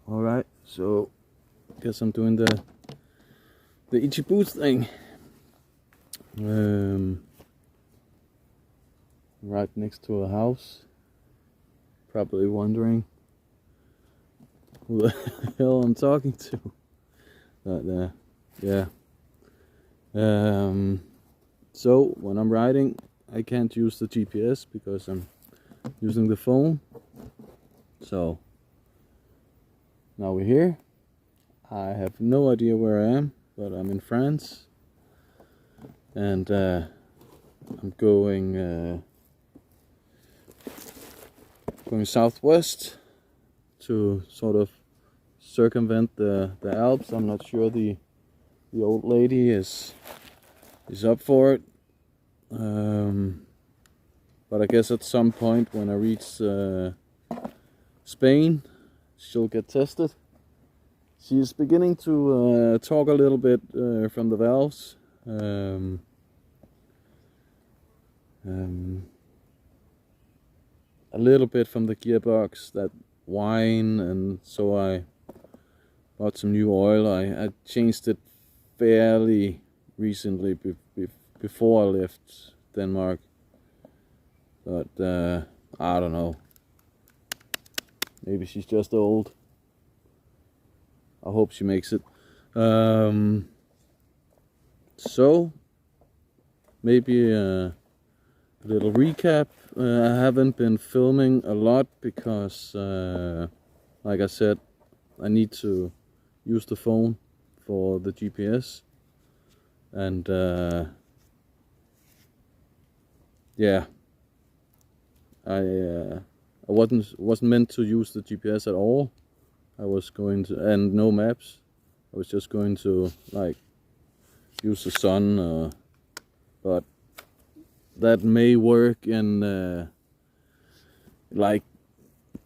All right, so guess I'm doing the Ichibu thing. Right next to a house. Probably wondering who the hell I'm talking to. But yeah. So when I'm riding, I can't use the GPS because I'm using the phone. So now we're here. I have no idea where I am, but I'm in France, and I'm going southwest to sort of circumvent the Alps. I'm not sure the old lady is up for it, but I guess at some point when I reach Spain, she'll get tested. She's beginning to talk a little bit from the valves. A little bit from the gearbox, that whine, and so I bought some new oil. I changed it fairly recently before I left Denmark, but I don't know. Maybe she's just old. I hope she makes it. So maybe a little recap. I haven't been filming a lot because, like I said, I need to use the phone for the GPS, and yeah, I wasn't meant to use the GPS at all. I was going to, and no maps. I was just going to like use the sun, but that may work in like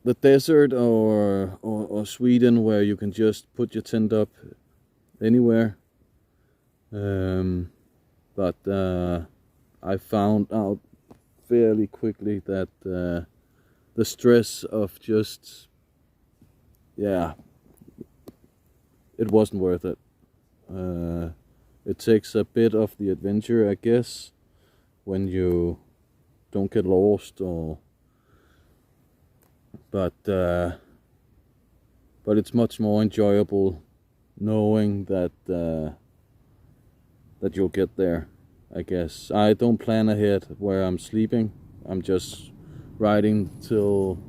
the desert or Sweden, where you can just put your tent up anywhere. But I found out fairly quickly that the stress of just, yeah, it wasn't worth it. It takes a bit of the adventure, I guess, when you don't get lost, but it's much more enjoyable knowing that that you'll get there, I guess. I don't plan ahead where I'm sleeping. I'm just riding till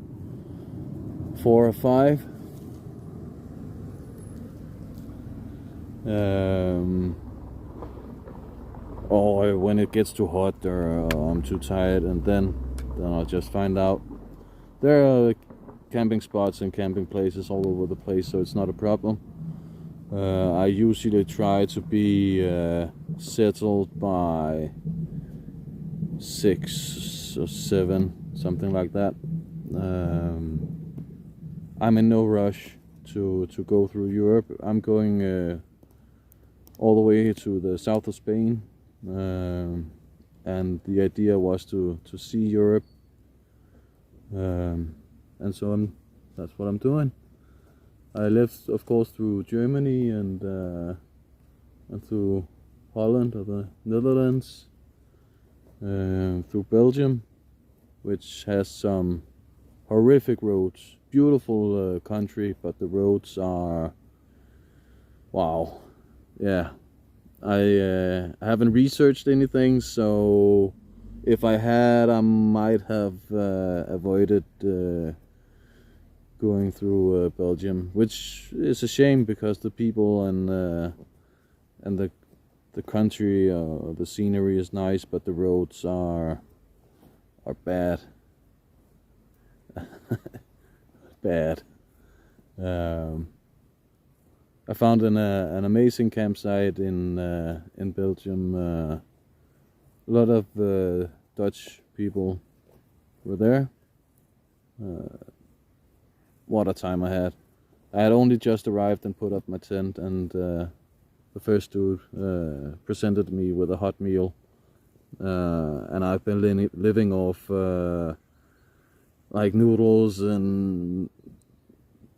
4 or 5. Or when it gets too hot, or I'm too tired, and then I'll just find out. There are camping spots and camping places all over the place, so it's not a problem. I usually try to be settled by 6 or 7, something like that. I'm in no rush to go through Europe. I'm going all the way to the south of Spain, and the idea was to see Europe, and so that's what I'm doing. I lived, of course, through Germany and through Holland or the Netherlands, through Belgium, which has some horrific roads. Beautiful country, but the roads are, wow. Yeah, I haven't researched anything, so if I had, I might have avoided going through Belgium, which is a shame because the people and the country, the scenery is nice, but the roads are bad. Bad. I found an amazing campsite in Belgium. A lot of Dutch people were there. What a time I had. I had only just arrived and put up my tent, and the first dude presented me with a hot meal, and I've been living off like noodles and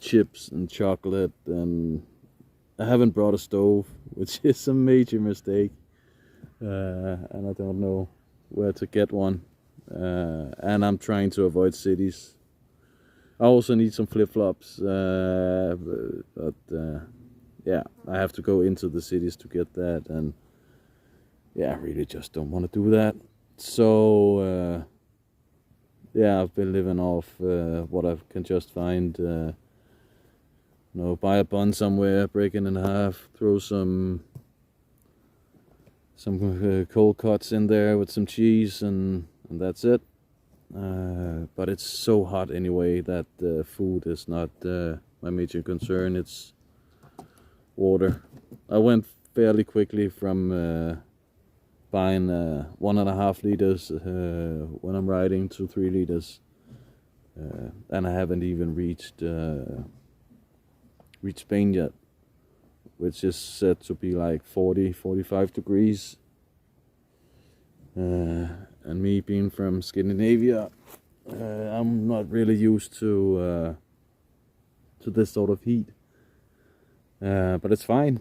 chips and chocolate, and I haven't brought a stove, which is a major mistake, and I don't know where to get one, and I'm trying to avoid cities. I also need some flip-flops, but yeah, I have to go into the cities to get that, and yeah, I really just don't want to do that. So yeah, I've been living off what I can just find. Buy a bun somewhere, break it in half, throw some cold cuts in there with some cheese, and that's it. But it's so hot anyway that food is not my major concern. It's water. I went fairly quickly from buying 1.5 liters when I'm riding to 3 liters, and I haven't even reached Spain yet, which is said to be like 40-45 degrees. And me being from Scandinavia, I'm not really used to this sort of heat. But it's fine.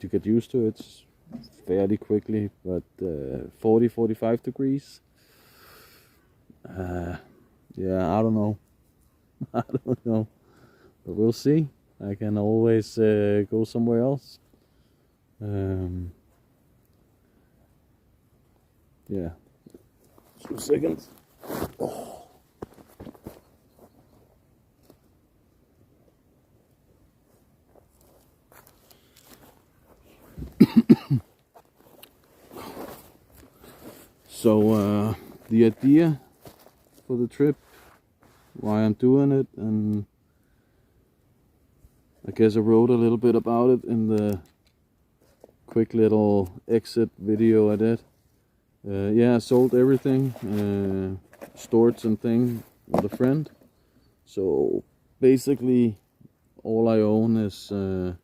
To get used to it fairly quickly. But 40-45 degrees. Yeah, I don't know. I don't know. But we'll see. I can always go somewhere else. Yeah. 2 seconds. Oh. So the idea for the trip, why I'm doing it, and I guess I wrote a little bit about it in the quick little exit video I did. Yeah, I sold everything, stored some thing with a friend. So basically, all I own is on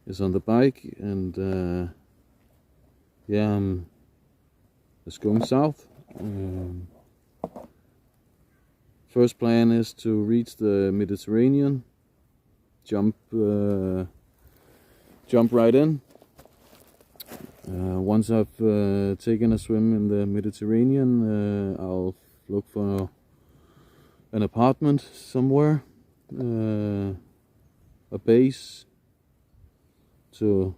the bike, and yeah, I'm just going south. First plan is to reach the Mediterranean, jump right in. Once I've taken a swim in the Mediterranean, I'll look for an apartment somewhere, a base to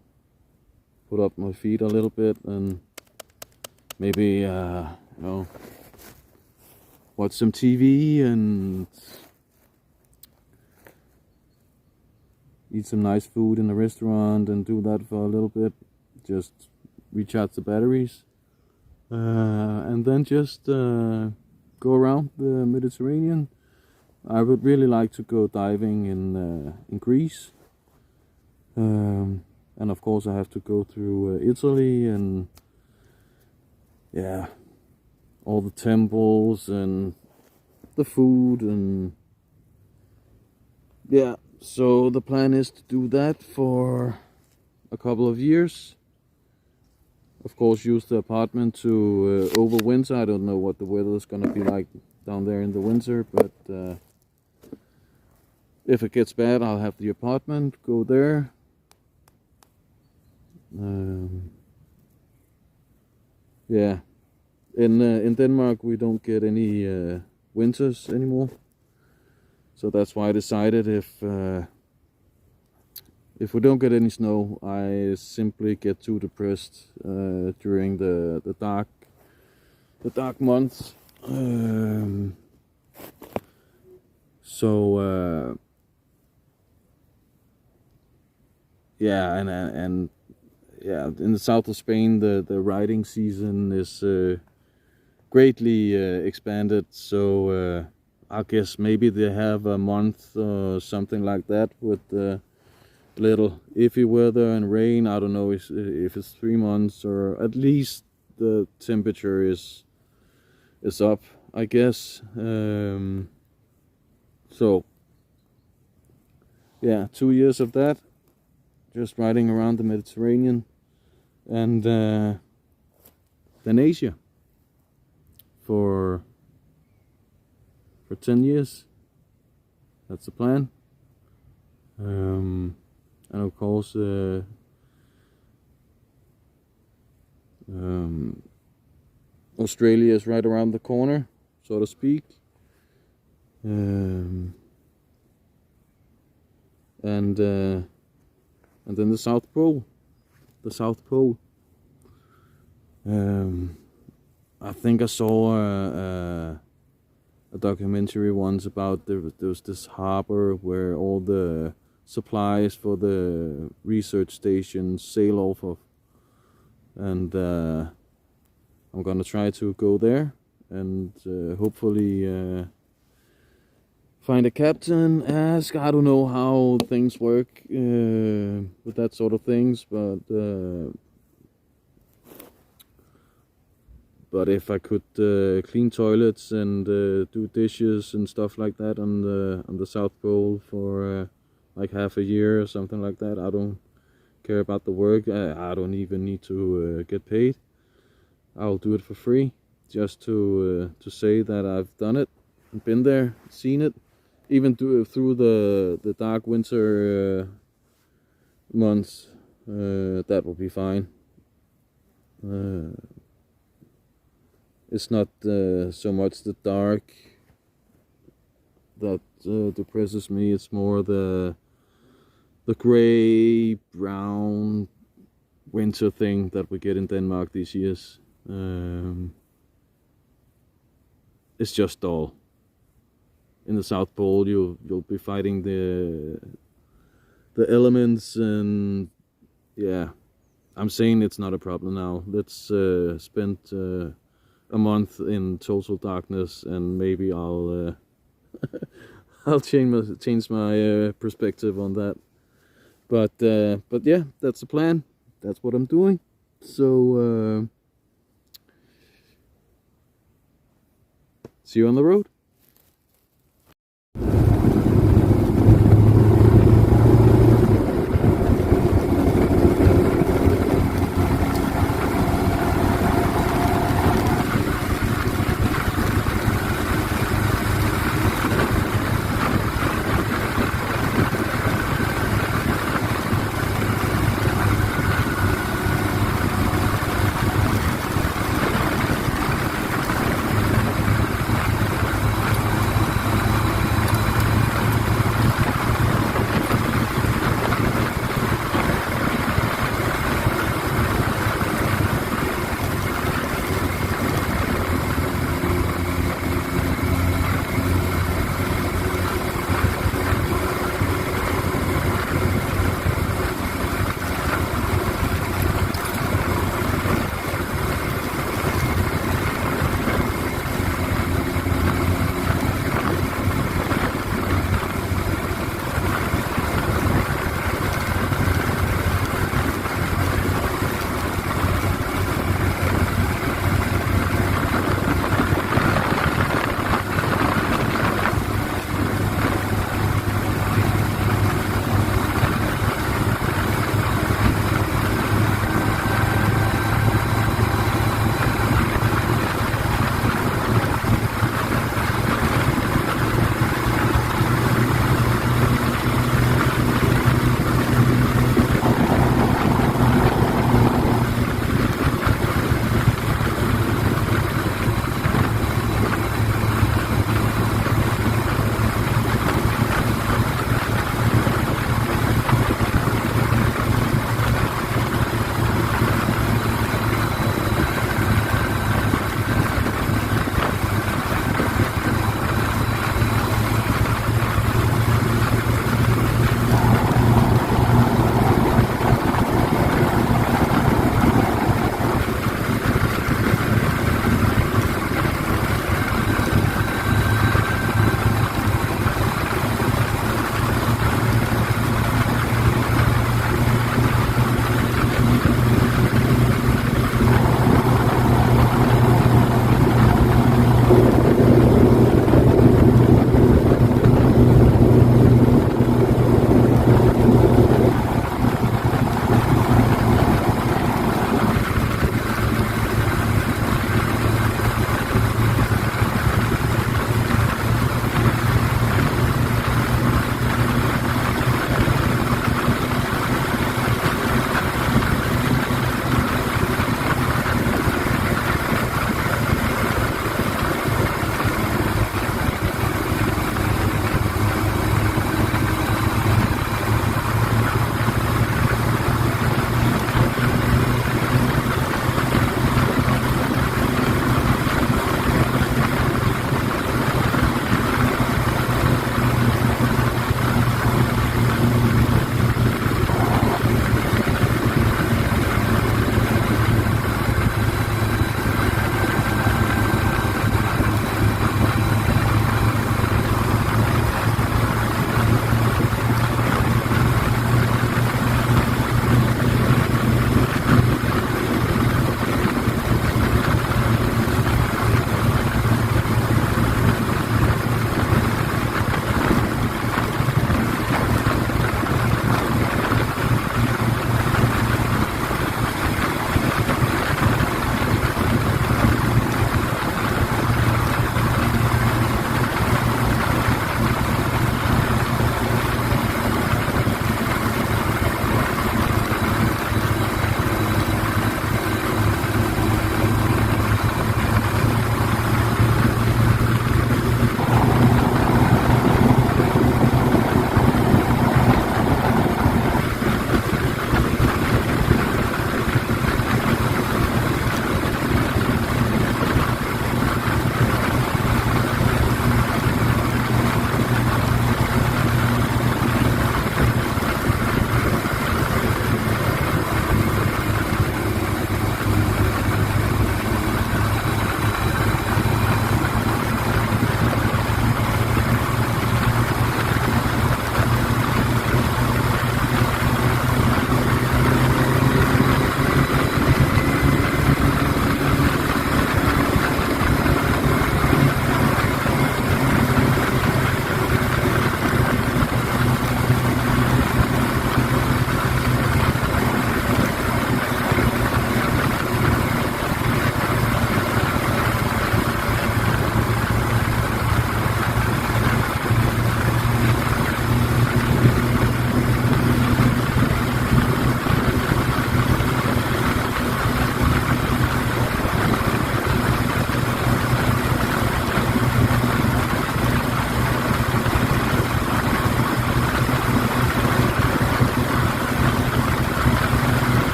put up my feet a little bit, and maybe watch some TV and eat some nice food in a restaurant, and do that for a little bit. Just recharge the batteries, and then just go around the Mediterranean. I would really like to go diving in Greece, and of course I have to go through Italy, and yeah, all the temples and the food, and yeah, so the plan is to do that for a couple of years. Of course, use the apartment to overwinter. I don't know what the weather is going to be like down there in the winter, but if it gets bad, I'll have the apartment, go there. Yeah, in Denmark we don't get any winters anymore, so that's why I decided if we don't get any snow, I simply get too depressed during the dark months. Yeah, and yeah, in the south of Spain, the riding season is greatly expanded. So I guess maybe they have a month or something like that with little iffy weather and rain. I don't know if it's 3 months, or at least the temperature is up, I guess. So yeah, 2 years of that, just riding around the Mediterranean, and then Asia for 10 years. That's the plan. And of course, Australia is right around the corner, so to speak. And then the South Pole. The South Pole. I think I saw a documentary once about there was this harbor where all the supplies for the research stations sail off of, and I'm gonna try to go there and hopefully find a captain, ask. I don't know how things work with that sort of things, but if I could clean toilets and do dishes and stuff like that on the South Pole for like half a year or something like that, I don't care about the work. I don't even need to get paid. I'll do it for free, just to say that I've done it, been there, seen it, even through the dark winter months. That will be fine. It's not so much the dark that depresses me. It's more the gray, brown winter thing that we get in Denmark these years. It's just dull. In the South Pole, you'll be fighting the elements, and yeah, I'm saying it's not a problem now. Let's spend a month in total darkness, and maybe I'll I'll change my perspective on that. But yeah, that's the plan. That's what I'm doing. So see you on the road.